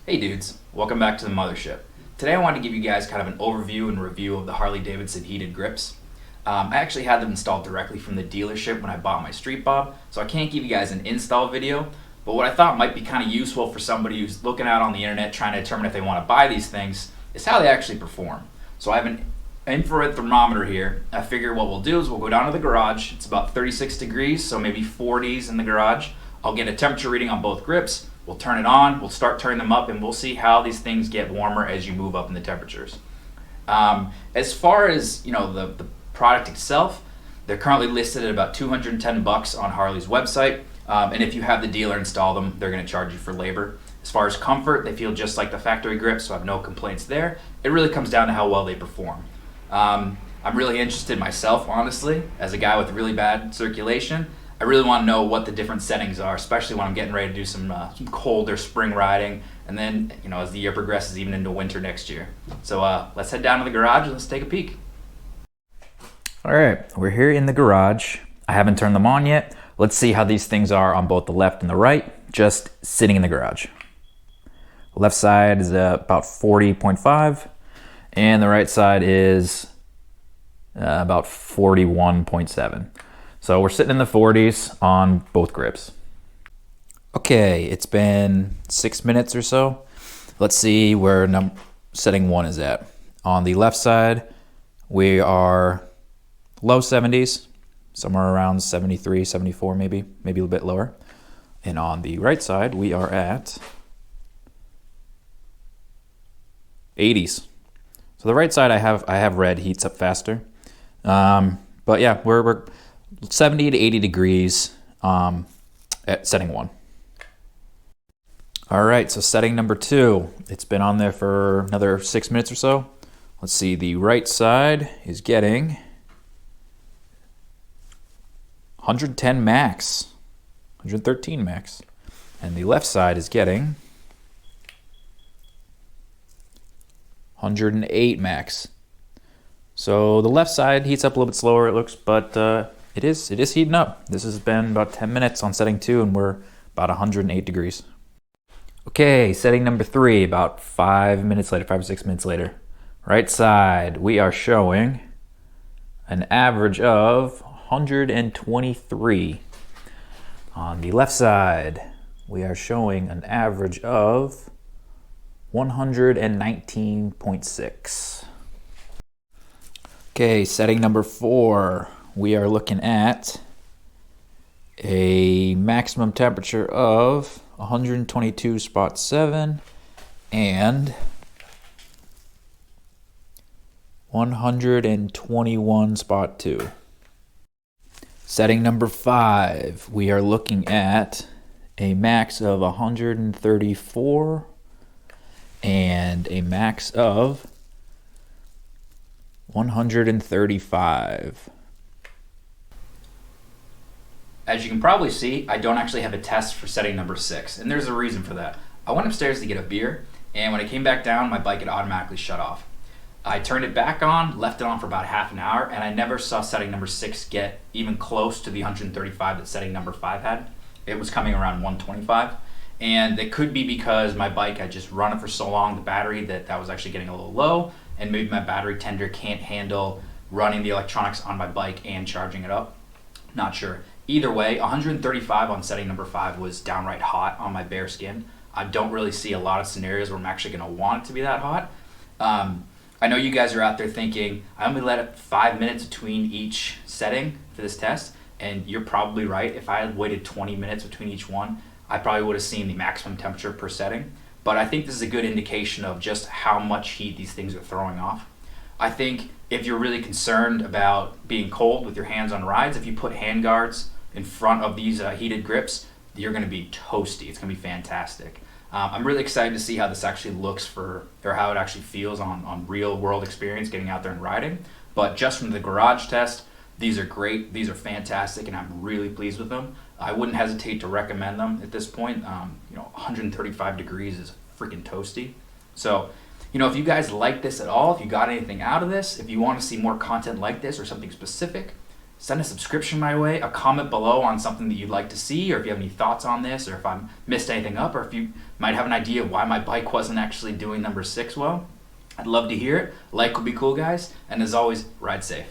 Hey dudes, welcome back to the mothership. Today I wanted to give you guys kind of an overview and review of the Harley Davidson heated grips. I actually had them installed directly from the dealership when I bought my Street Bob, so I can't give you guys an install video, but what I thought might be kind of useful for somebody who's looking out on the internet trying to determine if they want to buy these things is how they actually perform. So I have an infrared thermometer here. I figure what we'll do is we'll go down to the garage. It's about 36 degrees, so maybe 40s in the garage. I'll get a temperature reading on both grips. We'll turn it on, we'll start turning them up, and we'll see how these things get warmer as you move up in the temperatures. As far as the product itself, they're currently listed at about $210 on Harley's website, and if you have the dealer install them, they're going to charge you for labor. As far as comfort, they feel just like the factory grips, so I have no complaints there. It really comes down to how well they perform. I'm really interested myself, honestly, as a guy with really bad circulation. I really want to know what the different settings are, especially when I'm getting ready to do some colder spring riding, and then as the year progresses, even into winter next year. So let's head down to the garage and let's take a peek. All right, we're here in the garage. I haven't turned them on yet. Let's see how these things are on both the left and the right, just sitting in the garage. Left side is about 40.5, and the right side is about 41.7. So we're sitting in the 40s on both grips. Okay, it's been 6 minutes or so. Let's see where setting 1 is at. On the left side, we are low 70s, somewhere around 73, 74 maybe a little bit lower. And on the right side, we are at 80s. So the right side I have red, heats up faster. But yeah, we're 70 to 80 degrees at setting 1. All right, so setting number 2. It's been on there for another 6 minutes or so. Let's see, the right side is getting 110 max, 113 max. And the left side is getting 108 max. So the left side heats up a little bit slower, it looks, but it is heating up. This has been about 10 minutes on setting 2, and we're about 108 degrees. Okay, setting number 3, about 5 minutes later, 5 or 6 minutes later. Right side, we are showing an average of 123. On the left side, we are showing an average of 119.6. Okay, setting number 4. We are looking at a maximum temperature of 122.7 and 121.2. Setting number 5, we are looking at a max of 134 and a max of 135. As you can probably see, I don't actually have a test for setting number 6, and there's a reason for that. I went upstairs to get a beer, and when I came back down, my bike had automatically shut off. I turned it back on, left it on for about half an hour, and I never saw setting number 6 get even close to the 135 that setting number 5 had. It was coming around 125, and it could be because my bike, I just run it for so long, the battery, that was actually getting a little low, and maybe my battery tender can't handle running the electronics on my bike and charging it up. Not sure. Either way, 135 on setting number 5 was downright hot on my bare skin. I don't really see a lot of scenarios where I'm actually going to want it to be that hot. I know you guys are out there thinking, I only let it 5 minutes between each setting for this test, and you're probably right. If I had waited 20 minutes between each one, I probably would have seen the maximum temperature per setting. But I think this is a good indication of just how much heat these things are throwing off. I think if you're really concerned about being cold with your hands on rides, if you put hand guards in front of these heated grips, you're going to be toasty. It's going to be fantastic. I'm really excited to see how this actually looks or how it actually feels on real world experience getting out there and riding. But just from the garage test, these are great. These are fantastic, and I'm really pleased with them. I wouldn't hesitate to recommend them at this point. 135 degrees is freaking toasty. So, if you guys like this at all, if you got anything out of this, if you want to see more content like this or something specific, send a subscription my way, a comment below on something that you'd like to see, or if you have any thoughts on this, or if I missed anything up, or if you might have an idea of why my bike wasn't actually doing number 6 well. I'd love to hear it. Like would be cool, guys. And as always, ride safe.